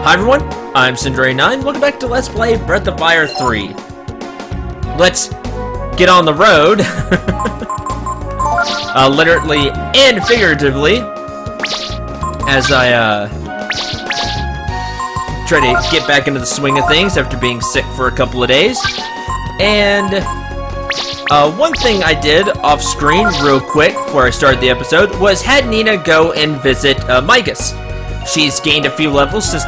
Hi everyone, I'm Cinderace9. Welcome back to Let's Play Breath of Fire 3. Let's get on the road. Literally and figuratively. As I try to get back into the swing of things after being sick for a couple of days. And one thing I did off screen real quick before I started the episode was had Nina go and visit Migas. She's gained a few levels since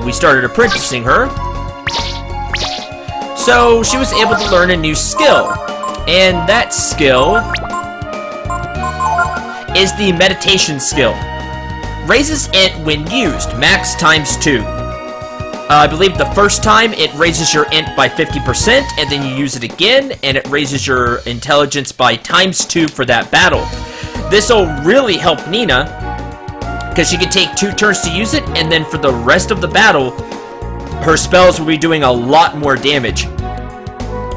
we started apprenticing her. So she was able to learn a new skill. And that skill is the meditation skill. Raises int when used, max ×2. I believe the first time it raises your int by 50%, and then you use it again, and it raises your intelligence by ×2 for that battle. This will really help Nina, because she can take 2 turns to use it, and then for the rest of the battle, her spells will be doing a lot more damage.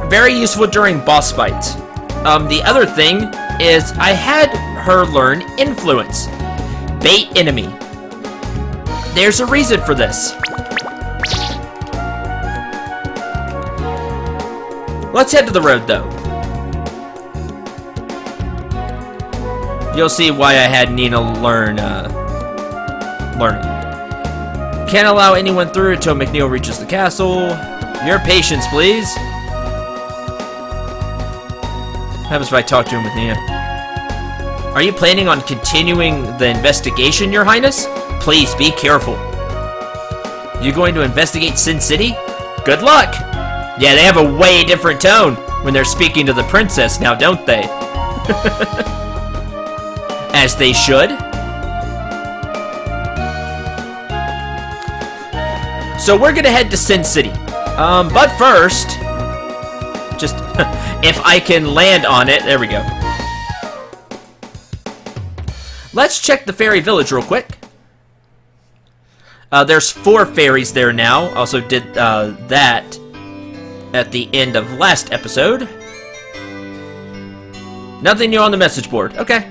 Very useful during boss fights. The other thing is I had her learn Influence. Bait enemy. There's a reason for this. Let's head to the road, though. You'll see why I had Nina learn it. Can't allow anyone through until McNeil reaches the castle. Your patience, please. What happens if I talk to him with Nina? Are you planning on continuing the investigation, Your Highness? Please be careful. You going to investigate Sin City? Good luck! Yeah, they have a way different tone when they're speaking to the princess now, don't they? As they should. So we're gonna head to Sin City. But first, just if I can land on it, there we go. Let's check the fairy village real quick. There's 4 fairies there now. Also did that at the end of last episode. Nothing new on the message board. Okay.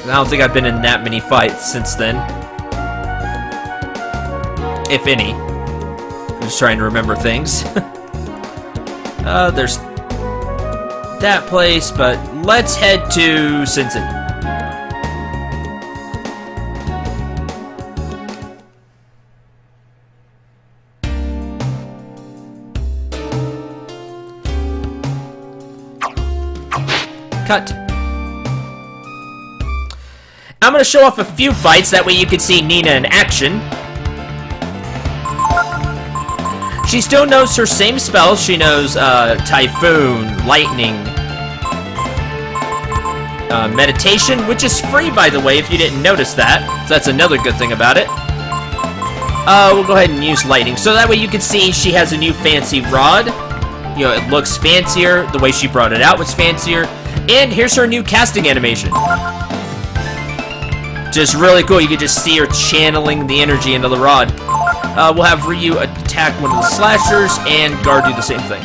I don't think I've been in that many fights since then. If any. I'm just trying to remember things. There's that place, but let's head to Sin City. Cut. I'm going to show off a few fights, that way you can see Nina in action. She still knows her same spells. She knows Typhoon, Lightning, Meditation, which is free, by the way, if you didn't notice that. So that's another good thing about it. We'll go ahead and use Lightning. So that way you can see she has a new fancy rod. You know, it looks fancier. The way she brought it out was fancier. And here's her new casting animation. Just really cool. You can just see her channeling the energy into the rod. We'll have Ryu attack one of the slashers, and Guard do the same thing.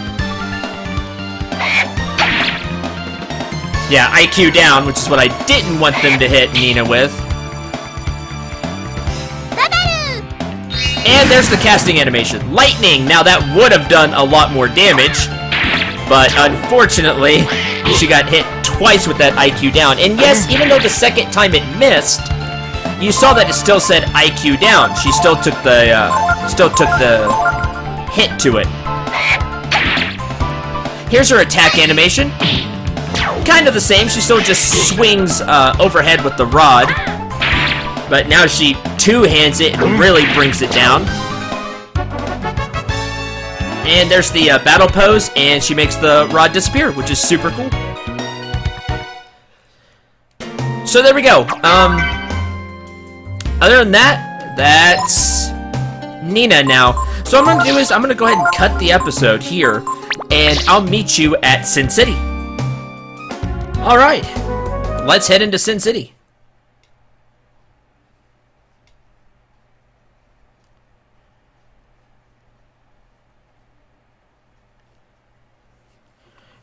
Yeah, IQ down, which is what I didn't want them to hit Nina with. And there's the casting animation. Lightning! Now that would have done a lot more damage, but unfortunately, she got hit twice with that IQ down. And yes, even though the second time it missed, you saw that it still said IQ down. She still took the hit to it. Here's her attack animation. Kind of the same. She still just swings overhead with the rod, but now she two-hands it and really brings it down. And there's the battle pose, and she makes the rod disappear, which is super cool. So there we go. Other than that, that's Nina now. So what I'm going to do is I'm going to go ahead and cut the episode here, and I'll meet you at Sin City. Alright, let's head into Sin City.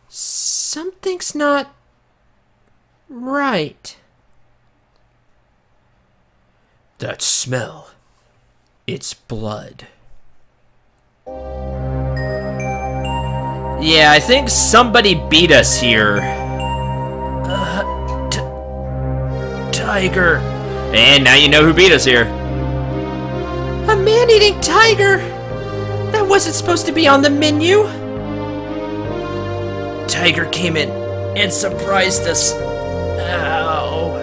Something's not right. That smell. It's blood. Yeah, I think somebody beat us here. Tiger. And now you know who beat us here. A man-eating tiger? That wasn't supposed to be on the menu. Tiger came in and surprised us. Ow.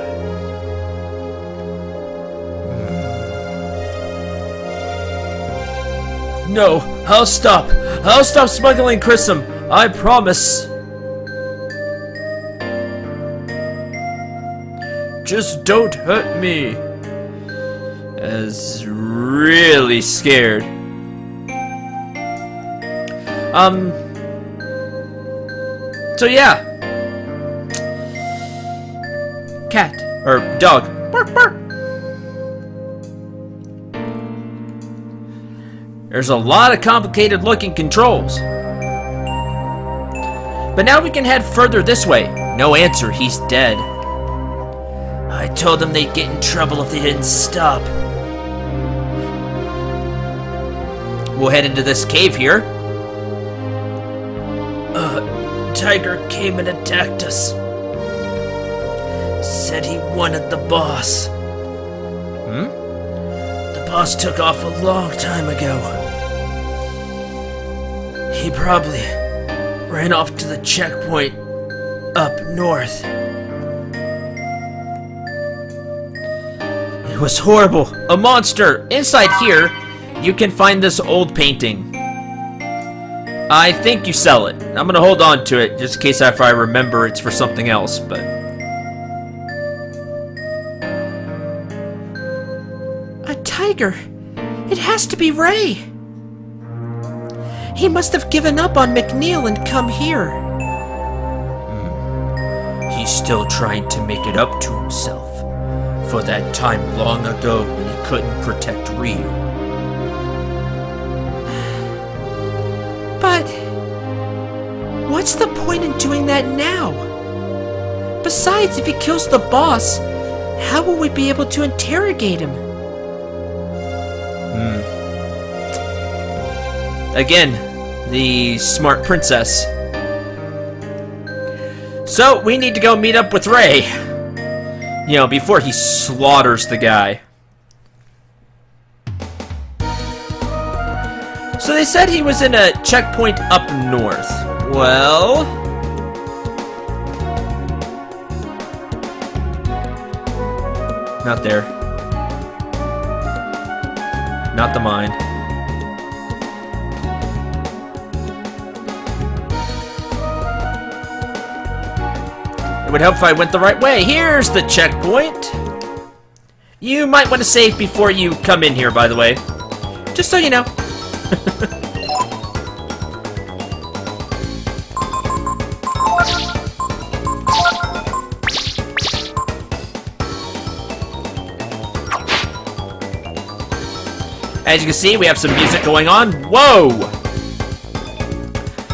No, I'll stop. I'll stop smuggling Chrism. I promise. Just don't hurt me. Is really scared. So yeah. Cat. Or dog. Bark, bark. There's a lot of complicated looking controls. But now we can head further this way. No answer, he's dead. I told them they'd get in trouble if they didn't stop. We'll head into this cave here. Tiger came and attacked us. Said he wanted the boss. The boss took off a long time ago. He probably ran off to the checkpoint up north. It was horrible. A monster. Inside here, you can find this old painting. I think you sell it. I'm gonna hold on to it just in case if I remember it's for something else, but... A tiger. It has to be Ray. He must have given up on McNeil and come here. He's still trying to make it up to himself for that time long ago when he couldn't protect Ryu. But what's the point in doing that now? Besides, if he kills the boss, how will we be able to interrogate him? Again, the smart princess. So, we need to go meet up with Ray. You know, before he slaughters the guy. So they said he was in a checkpoint up north. Well... Not there. Not the mine. It would help if I went the right way. Here's the checkpoint. You might want to save before you come in here, by the way. Just so you know. As you can see, we have some music going on. Whoa!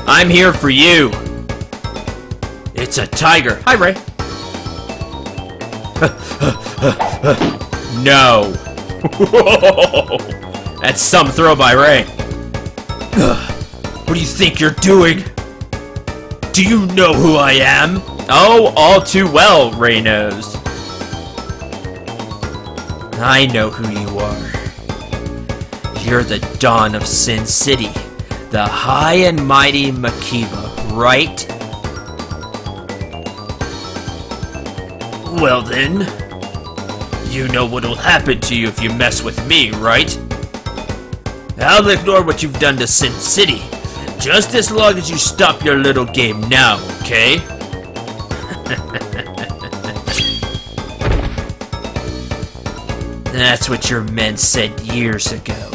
I'm here for you. It's a tiger. Hi, Ray. No. That's some throw by Ray. What do you think you're doing? Do you know who I am? Oh, all too well, Ray knows. I know who you are. You're the Dawn of Sin City. The high and mighty Makiba, right? Well then, you know what'll happen to you if you mess with me, right? I'll ignore what you've done to Sin City, just as long as you stop your little game now, okay? That's what your men said years ago,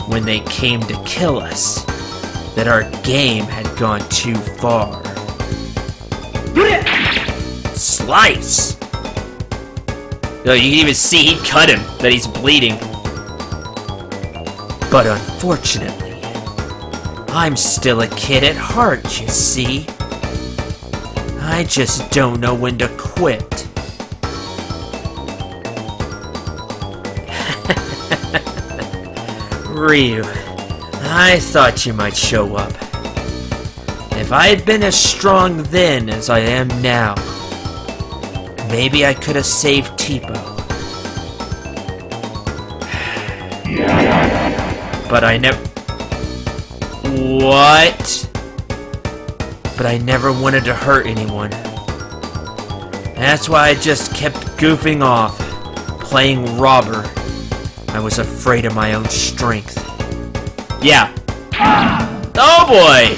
when they came to kill us, that our game had gone too far. Slice! No, you can even see he cut him, that he's bleeding. But unfortunately, I'm still a kid at heart, you see. I just don't know when to quit. Ryu, I thought you might show up. If I had been as strong then as I am now, maybe I could have saved Tipo. But I never... What? But I never wanted to hurt anyone. That's why I just kept goofing off, playing robber. I was afraid of my own strength. Yeah. Oh boy!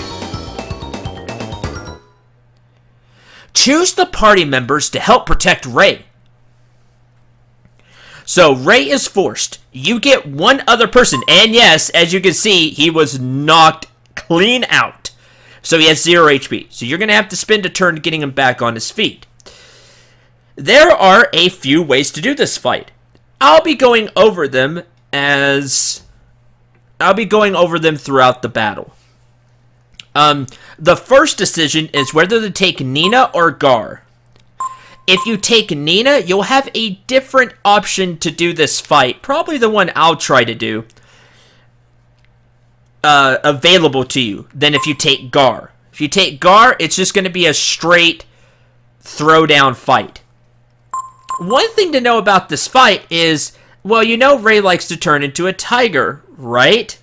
Choose the party members to help protect Ray. So Ray is forced. You get one other person, and yes, as you can see, he was knocked clean out. So he has 0 HP. So you're going to have to spend a turn getting him back on his feet. There are a few ways to do this fight. I'll be going over them throughout the battle. The first decision is whether to take Nina or Gar. If you take Nina, you'll have a different option to do this fight. Probably the one I'll try to do. Available to you than if you take Gar. If you take Gar, it's just going to be a straight throwdown fight. One thing to know about this fight is, well, you know Ray likes to turn into a tiger, right?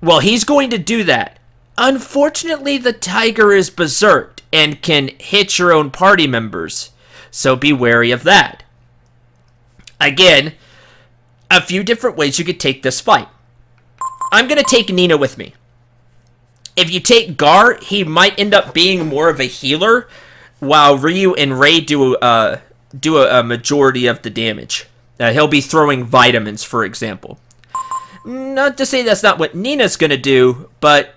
Well, he's going to do that. Unfortunately, the tiger is berserked and can hit your own party members, so be wary of that. Again, a few different ways you could take this fight. I'm going to take Nina with me. If you take Gar, he might end up being more of a healer, while Ryu and Ray do a majority of the damage. He'll be throwing vitamins, for example. Not to say that's not what Nina's going to do, but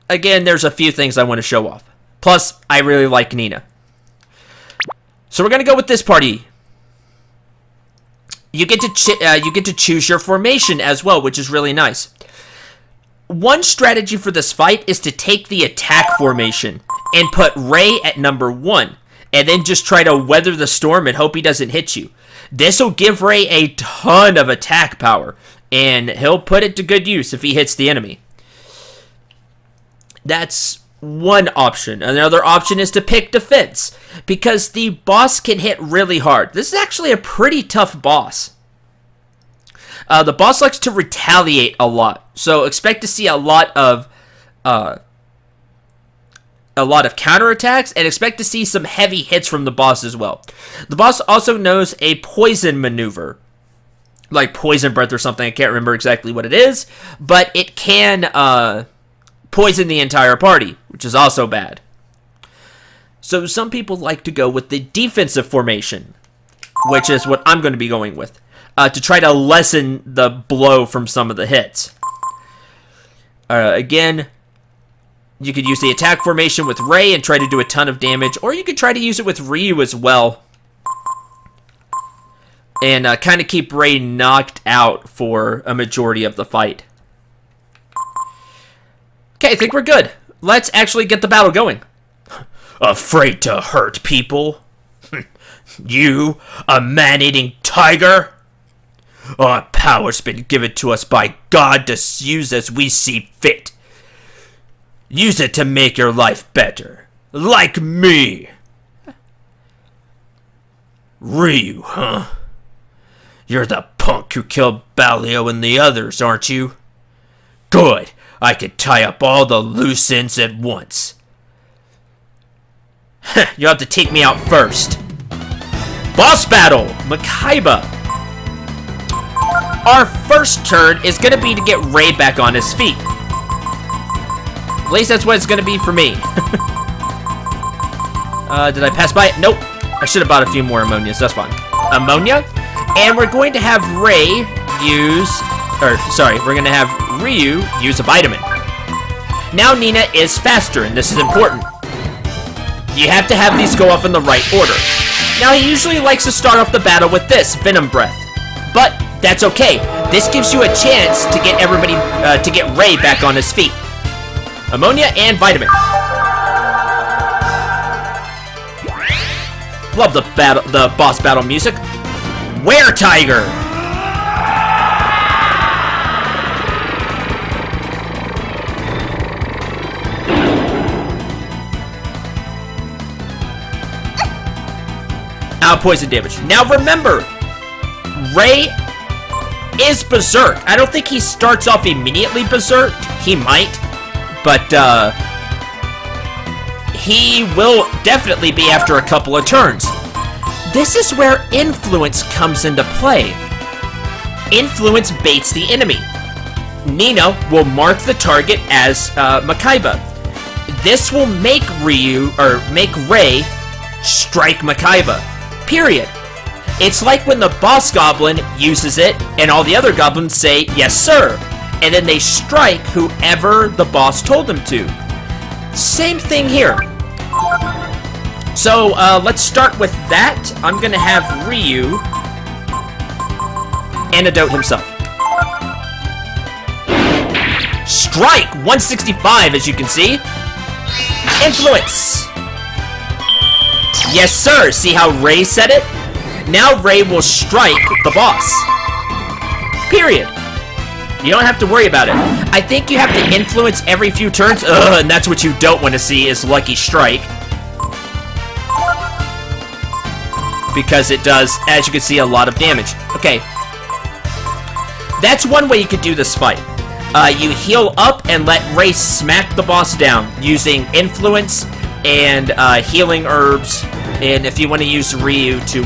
again, there's a few things I want to show off. Plus, I really like Nina. So we're going to go with this party. You get to choose your formation as well, which is really nice. One strategy for this fight is to take the attack formation and put Ray at number 1, and then just try to weather the storm and hope he doesn't hit you. This will give Ray a ton of attack power, and he'll put it to good use if he hits the enemy. That's one option. Another option is to pick defense, because the boss can hit really hard. This is actually a pretty tough boss. The boss likes to retaliate a lot, so expect to see a lot of counterattacks, and expect to see some heavy hits from the boss as well. The boss also knows a poison maneuver, like poison breath or something. I can't remember exactly what it is, but it can poison the entire party, which is also bad. So some people like to go with the defensive formation, which is what I'm going to be going with, to try to lessen the blow from some of the hits. Again, you could use the attack formation with Ray and try to do a ton of damage, or you could try to use it with Ryu as well, and kind of keep Ray knocked out for a majority of the fight. Okay, I think we're good. Let's actually get the battle going. Afraid to hurt people? You, a man-eating tiger? Our power's been given to us by God to use as we see fit. Use it to make your life better. Like me. Ryu, huh? You're the punk who killed Balio and the others, aren't you? Good. I could tie up all the loose ends at once. You'll have to take me out first. Boss battle! Makaiba. Our first turn is going to be to get Ray back on his feet. At least that's what it's going to be for me. Did I pass by it? Nope. I should have bought a few more ammonias. That's fine. Ammonia? And we're going to have Ray use... we're going to have Ryu use a vitamin. Now Nina is faster, and this is important. You have to have these go off in the right order. Now he usually likes to start off the battle with this, Venom Breath. But that's okay. This gives you a chance to get everybody, to get Ray back on his feet. Ammonia and vitamin. Love the boss battle music. Were Tiger! Poison damage. Now remember, Ray is Berserk. I don't think he starts off immediately Berserk. He might, but he will definitely be after a couple of turns. This is where Influence comes into play. Influence baits the enemy. Nina will mark the target as Makaiba. This will make Ray strike Makaiba. Period. It's like when the boss goblin uses it and all the other goblins say, yes sir, and then they strike whoever the boss told them to. Same thing here. So, let's start with that. I'm gonna have Ryu antidote himself. Strike! 165, as you can see. Influence! Yes, sir! See how Ray said it? Now Ray will strike the boss. Period. You don't have to worry about it. I think you have to influence every few turns. And that's what you don't want to see is Lucky Strike. Because it does, as you can see, a lot of damage. Okay. That's one way you could do this fight. You heal up and let Ray smack the boss down using influence and healing herbs. And if you want to use Ryu to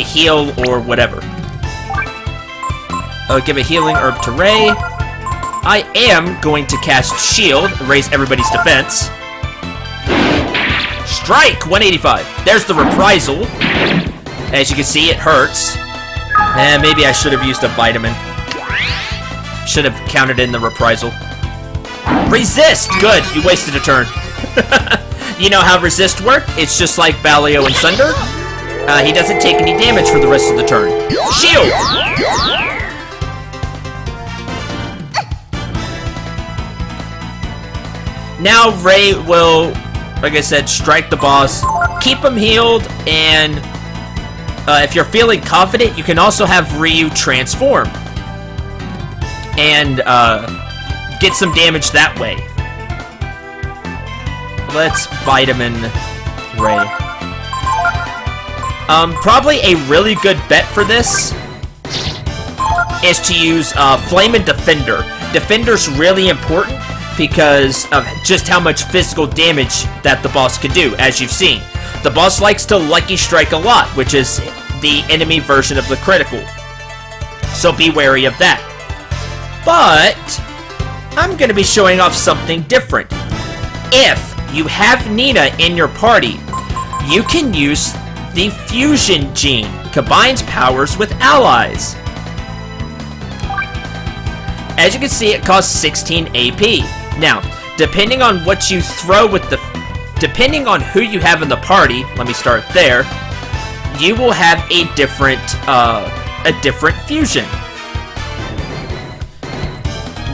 heal or whatever. Give a healing herb to Ray. I am going to cast Shield, raise everybody's defense. Strike! 185. There's the reprisal. As you can see, it hurts. Maybe I should have used a vitamin. Should have counted in the reprisal. Resist! Good, you wasted a turn. You know how resist work? It's just like Balio and Sunder. He doesn't take any damage for the rest of the turn. Shield! Now Ray will, like I said, strike the boss, keep him healed, and if you're feeling confident, you can also have Ryu transform. And get some damage that way. Let's Vitamin Ray. Probably a really good bet for this is to use Flame and Defender. Defender's really important because of just how much physical damage that the boss can do, as you've seen. The boss likes to Lucky Strike a lot, which is the enemy version of the critical. So be wary of that. But I'm going to be showing off something different. If you have Nina in your party, you can use the Fusion Gene. Combines powers with allies. As you can see, it costs 16 AP. Now, depending on what you throw with the... Depending on who you have in the party, let me start there, you will have a different fusion.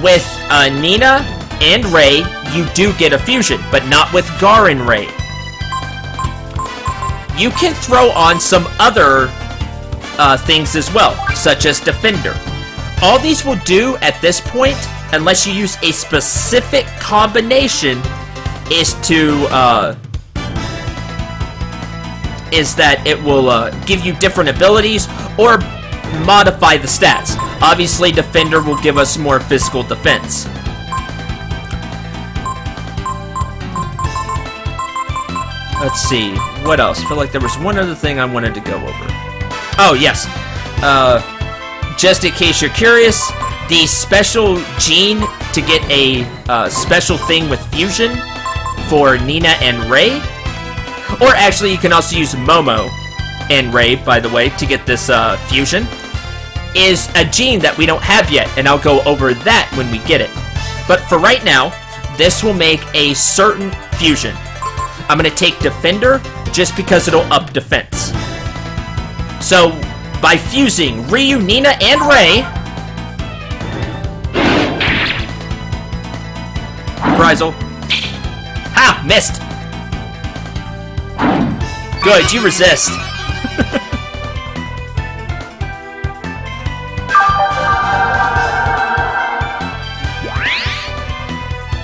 With Nina and Ray, you do get a fusion, but not with Gar and Ray. You can throw on some other things as well, such as Defender. All these will do at this point, unless you use a specific combination, is that it will give you different abilities or modify the stats. Obviously, Defender will give us more physical defense. Let's see, what else? I feel like there was one other thing I wanted to go over. Oh, yes. Just in case you're curious, the special gene to get a special thing with fusion for Nina and Ray, or actually you can also use Momo and Ray, by the way, to get this fusion, is a gene that we don't have yet, and I'll go over that when we get it. But for right now, this will make a certain fusion. I'm going to take Defender just because it'll up defense. So, by fusing Ryu, Nina, and Ray... Reprisal. Ha! Missed! Good, you resist.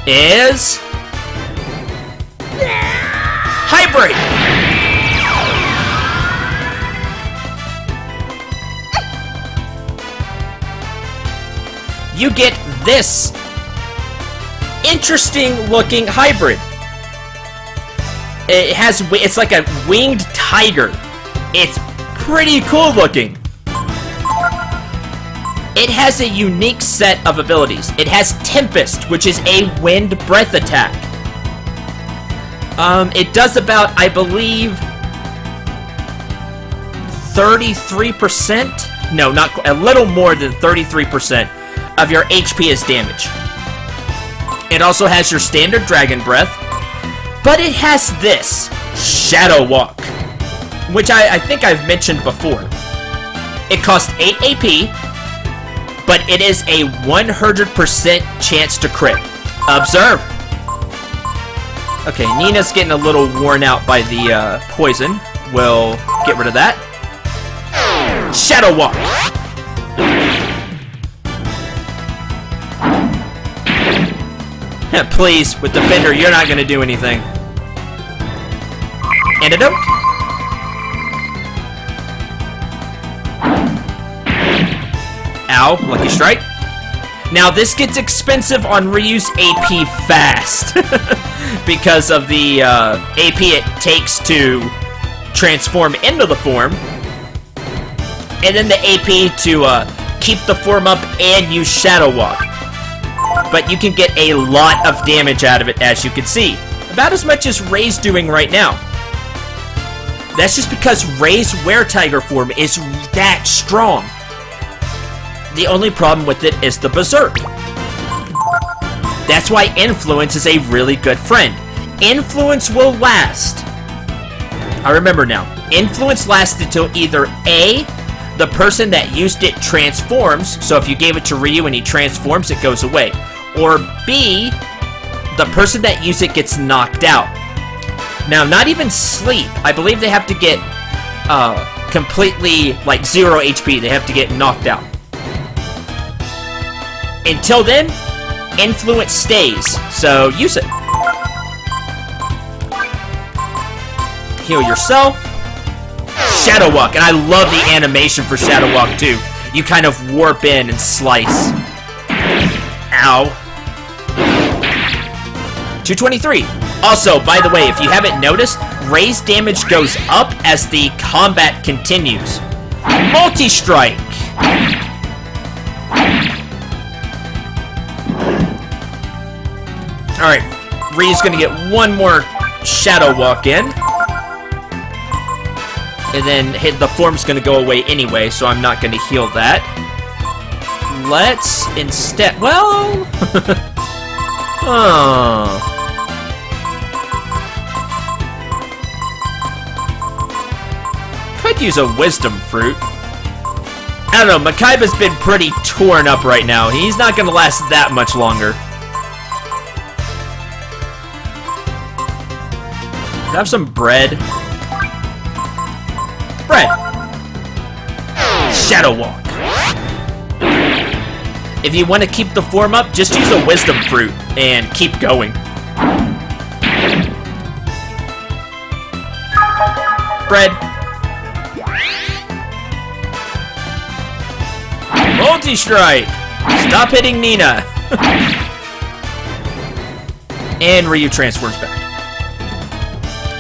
Is... Hybrid! You get this interesting looking hybrid. It's like a winged tiger. It's pretty cool looking. It has a unique set of abilities. It has Tempest, which is a wind breath attack. It does about, I believe, 33%? No, not a little more than 33% of your HP as damage. It also has your standard Dragon Breath, but it has this, Shadow Walk, which I think I've mentioned before. It costs 8 AP, but it is a 100% chance to crit. Observe! Okay, Nina's getting a little worn out by the poison. We'll get rid of that. Shadow Walk! Please, with Defender, you're not gonna do anything. Antidote? Ow, Lucky Strike. Now, this gets expensive on Ryu's AP fast. Because of the AP it takes to transform into the form. And then the AP to keep the form up and use Shadow Walk. But you can get a lot of damage out of it, as you can see. About as much as Ray's doing right now. That's just because Ray's Were-Tiger form is that strong. The only problem with it is the Berserk. That's why Influence is a really good friend. Influence will last. I remember now. Influence lasts until either A, the person that used it transforms, so if you gave it to Ryu and he transforms, it goes away. Or B, the person that used it gets knocked out. Now, not even sleep. I believe they have to get completely, like, 0 HP. They have to get knocked out. Until then, Influence stays, so use it. Heal yourself. Shadow Walk, and I love the animation for Shadow Walk too. You kind of warp in and slice. Ow. 223. Also, by the way, if you haven't noticed, Ray's damage goes up as the combat continues. Multi-strike. Alright, Ryu's gonna get one more Shadow Walk in. And then the form's gonna go away anyway, so I'm not gonna heal that. Let's instead... Well... Oh... Could use a Wisdom Fruit. I don't know, Makaiba's been pretty torn up right now. He's not gonna last that much longer. Have some bread. Bread. Shadow Walk. If you want to keep the form up, just use a Wisdom Fruit and keep going. Bread. Multi-strike. Stop hitting Nina. And Ryu transforms back.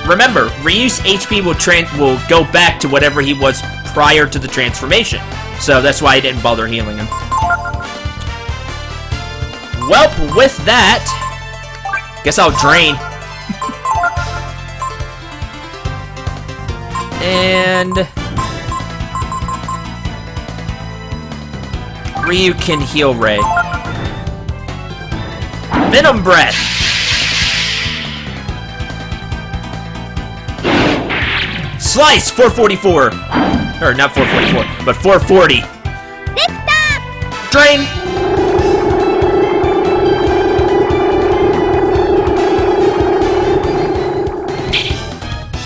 Remember, Ryu's HP will go back to whatever he was prior to the transformation. So that's why I didn't bother healing him. Well, with that, guess I'll drain. And Ryu can heal Ray. Venom Breath. Slice! 444. Or not 444, but 440. Drain!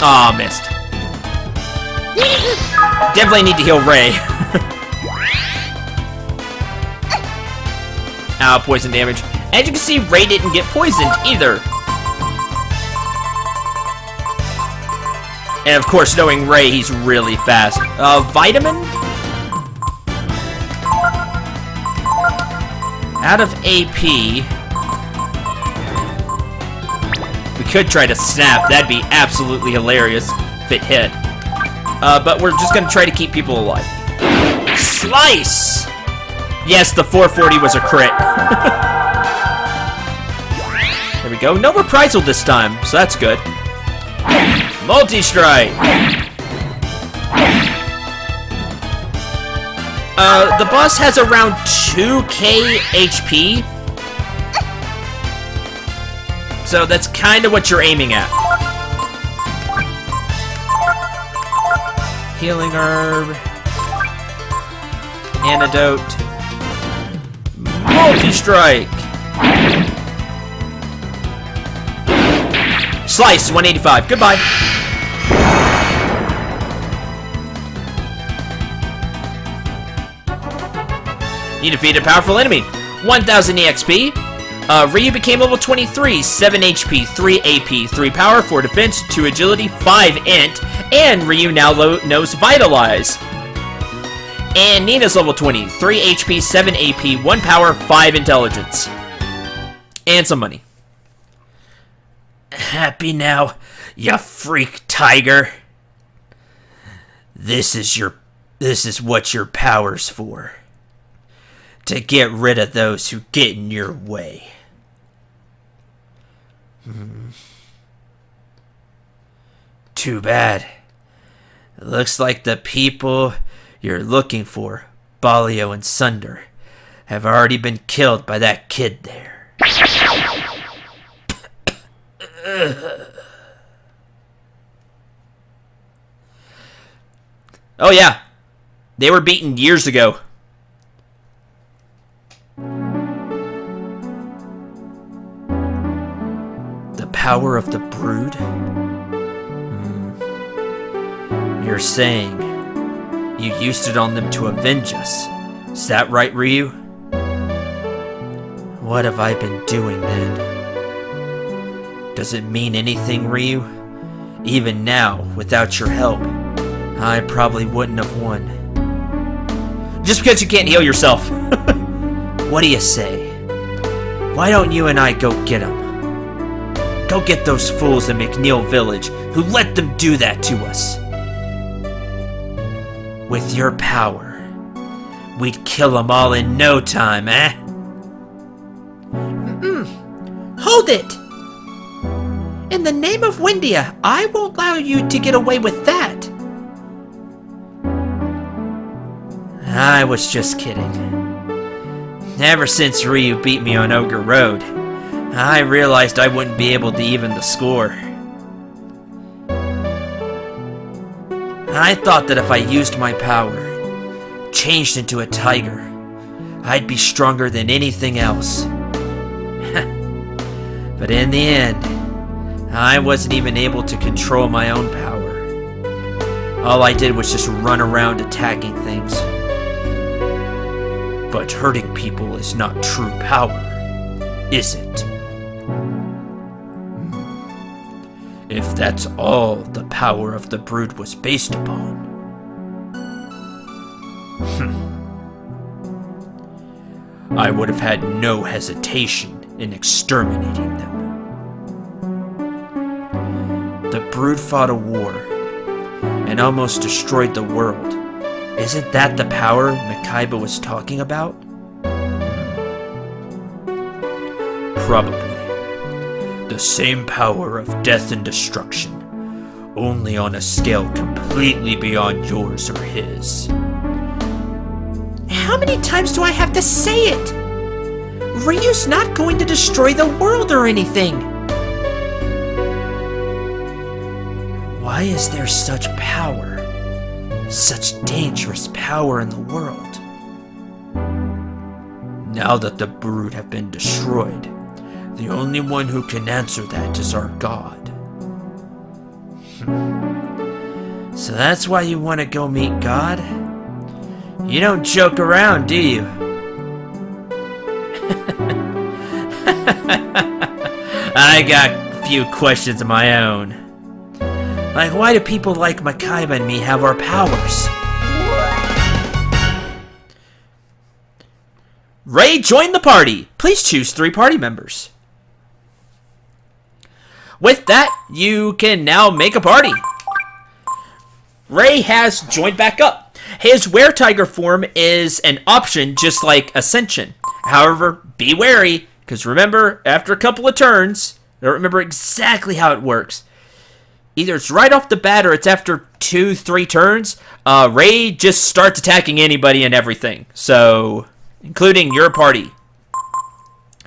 Aw, missed. Definitely need to heal Ray. Ow, poison damage. As you can see, Ray didn't get poisoned either. And of course, knowing Ray, he's really fast. Vitamin? Out of AP... We could try to snap. That'd be absolutely hilarious if it hit. But we're just gonna try to keep people alive. Slice! Yes, the 440 was a crit. There we go. No reprisal this time, so that's good. Multi-strike! The boss has around 2k HP. So that's kind of what you're aiming at. Healing herb. Antidote. Multi-strike! Slice, 185. Goodbye. You defeated a powerful enemy. 1000 EXP. Ryu became level 23, 7 HP, 3 AP, 3 power, 4 defense, 2 agility, 5 int, and Ryu now knows Vitalize. And Nina's level 20, 3 HP, 7 AP, 1 power, 5 intelligence. And some money. Happy now, ya freak tiger. This is what your power's for. To get rid of those who get in your way. Too bad. It looks like the people you're looking for, Balio and Sunder, have already been killed by that kid there. Oh yeah, they were beaten years ago. The power of the brood? You're saying you used it on them to avenge us. Is that right, Ryu? What have I been doing then? Does it mean anything, Ryu? Even now, without your help, I probably wouldn't have won. Just because you can't heal yourself. What do you say? Why don't you and I go get him? Go get those fools in McNeil Village who let them do that to us. With your power, we'd kill them all in no time, eh? Hold it! In the name of Windia, I won't allow you to get away with that. I was just kidding. Ever since Ryu beat me on Ogre Road, I realized I wouldn't be able to even the score. I thought that if I used my power, changed into a tiger, I'd be stronger than anything else. But in the end, I wasn't even able to control my own power. All I did was just run around attacking things. But hurting people is not true power, is it? If that's all the power of the brood was based upon. I would have had no hesitation in exterminating them. The brood fought a war and almost destroyed the world. Isn't that the power Mikaiba was talking about? Probably. The same power of death and destruction, only on a scale completely beyond yours or his. How many times do I have to say it? Ryu's not going to destroy the world or anything. Why is there such power? Such dangerous power in the world? Now that the brood have been destroyed, the only one who can answer that is our God. So that's why you want to go meet God? You don't joke around, do you? I got a few questions of my own. Like, why do people like Makaiba and me have our powers? Ray joined the party. Please choose 3 party members. With that, you can now make a party. Ray has joined back up. His Were-Tiger form is an option just like Ascension. However, be wary, because remember, after a couple of turns, I don't remember exactly how it works. Either it's right off the bat or it's after 2-3 turns. Ray just starts attacking anybody and everything. So, including your party.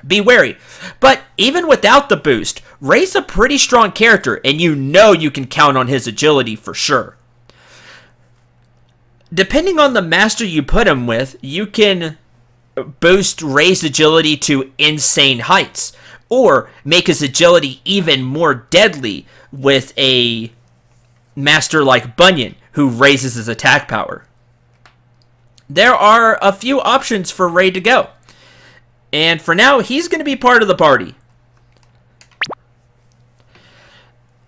Be wary. But even without the boost, Ray's a pretty strong character, and you know you can count on his agility for sure. Depending on the master you put him with, you can boost Ray's agility to insane heights, or make his agility even more deadly with a master like Bunyan, who raises his attack power. There are a few options for Ray to go. And for now, he's going to be part of the party.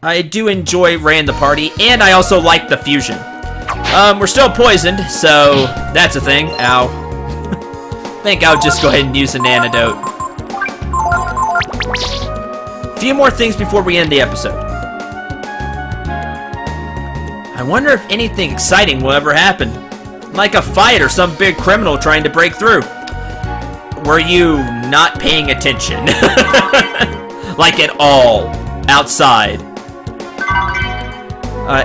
I do enjoy Ray in the party, and I also like the fusion. We're still poisoned, so that's a thing. Ow. I think I'll just go ahead and use an antidote. A few more things before we end the episode. I wonder if anything exciting will ever happen. Like a fight or some big criminal trying to break through. Were you not paying attention? Like at all. Outside.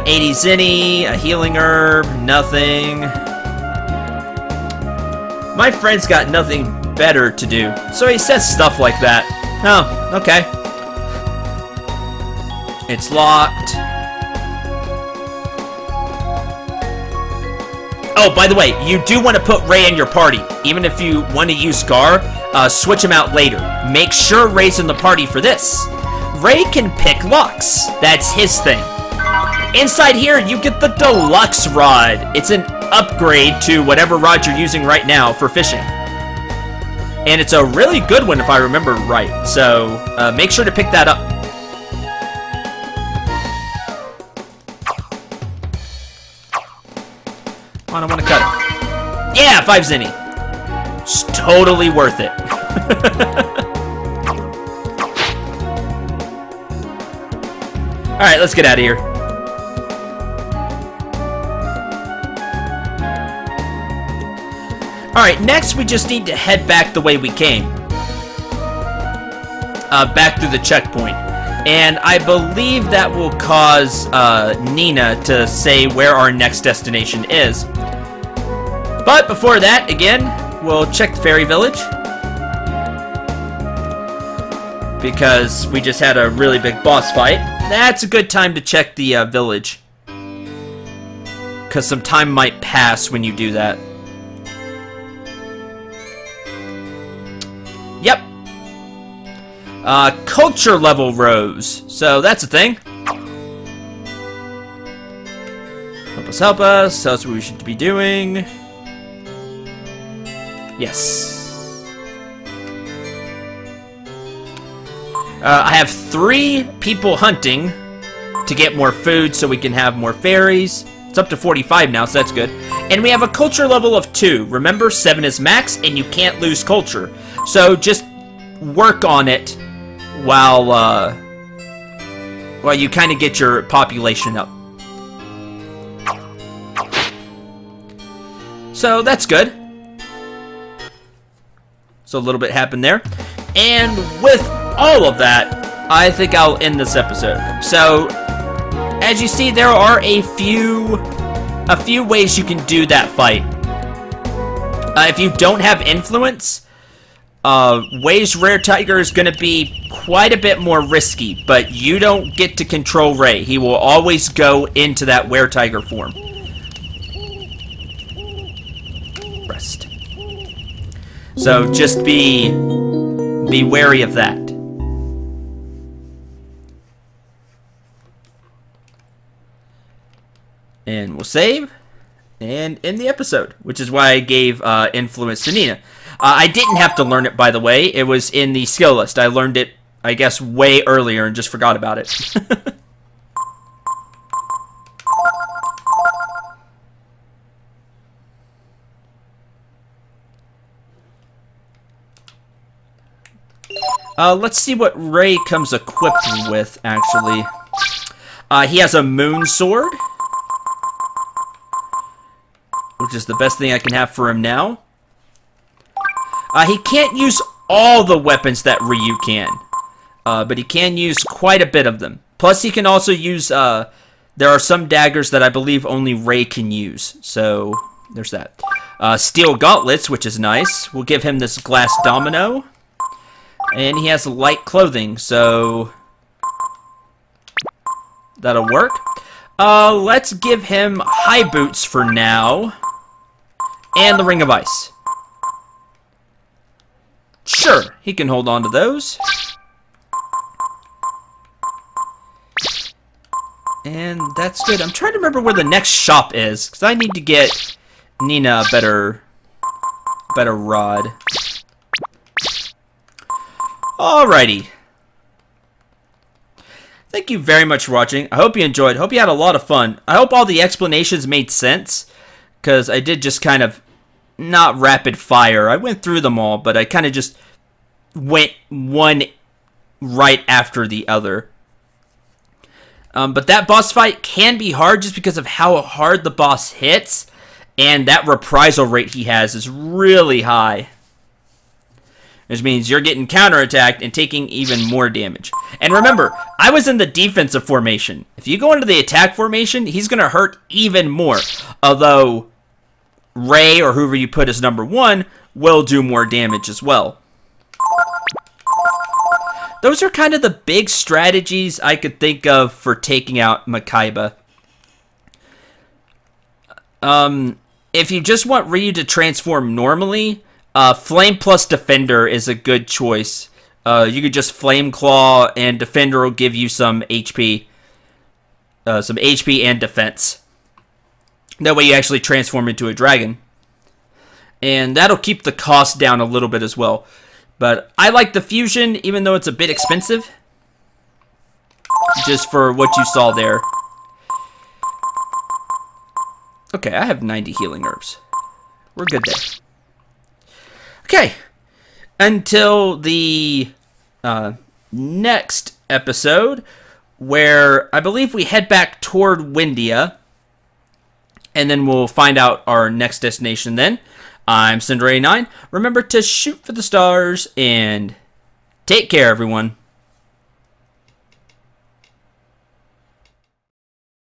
80 Zenny, a healing herb, nothing. My friend's got nothing better to do, so he says stuff like that. Oh, okay. It's locked. Oh, by the way, you do want to put Ray in your party. Even if you want to use Gar, switch him out later. Make sure Ray's in the party for this. Ray can pick locks. That's his thing. Inside here, you get the Deluxe Rod. It's an upgrade to whatever rod you're using right now for fishing. And it's a really good one if I remember right. So, make sure to pick that up. Come on, I want to cut it. Yeah, 5 Zenny. It's totally worth it. Alright, let's get out of here. Alright, next we just need to head back the way we came. Back through the checkpoint. And I believe that will cause Nina to say where our next destination is. But before that, again, we'll check the fairy village. Because we just had a really big boss fight. That's a good time to check the village. Because some time might pass when you do that. Yep. Culture level rose. So that's a thing. Help us. Tell us what we should be doing. Yes. I have 3 people hunting to get more food so we can have more fairies. It's up to 45 now, so that's good. And we have a culture level of 2. Remember, 7 is max, and you can't lose culture. So just work on it while you kind of get your population up. So that's good. So a little bit happened there. And with all of that, I think I'll end this episode. So, as you see, there are a few ways you can do that fight. If you don't have influence, Way's Were-Tiger is going to be quite a bit more risky, but you don't get to control Ray. He will always go into that Were-Tiger form. Rest. So just be wary of that. And we'll save and end the episode, which is why I gave influence to Nina. I didn't have to learn it, by the way. It was in the skill list. I learned it, I guess, way earlier and just forgot about it. Let's see what Ray comes equipped with, actually. He has a moon sword, which is the best thing I can have for him now. He can't use all the weapons that Ryu can, but he can use quite a bit of them. Plus, he can also use, there are some daggers that I believe only Ray can use, so there's that. Steel gauntlets, which is nice. We'll give him this glass domino. And he has light clothing, so that'll work. Let's give him high boots for now. And the ring of ice. Sure, he can hold on to those. And that's good. I'm trying to remember where the next shop is, because I need to get Nina a better rod. Alrighty. Thank you very much for watching. I hope you enjoyed. Hope you had a lot of fun. I hope all the explanations made sense, because I did just kind of not rapid fire. I went through them all, but I kind of just went one right after the other. But that boss fight can be hard just because of how hard the boss hits, and that reprisal rate he has is really high. Which means you're getting counterattacked and taking even more damage. And remember, I was in the defensive formation. If you go into the attack formation, he's going to hurt even more. Although, Ray, or whoever you put as number 1, will do more damage as well. Those are kind of the big strategies I could think of for taking out Makaiba. If you just want Ryu to transform normally, Flame plus Defender is a good choice. You could just Flame Claw, and Defender will give you some HP. Some HP and defense. That way you actually transform into a dragon. And that'll keep the cost down a little bit as well. But I like the fusion, even though it's a bit expensive. Just for what you saw there. Okay, I have 90 healing herbs. We're good there. Okay, until the next episode, where I believe we head back toward Windia, and then we'll find out our next destination then. I'm Cinder89. Remember to shoot for the stars, and take care, everyone.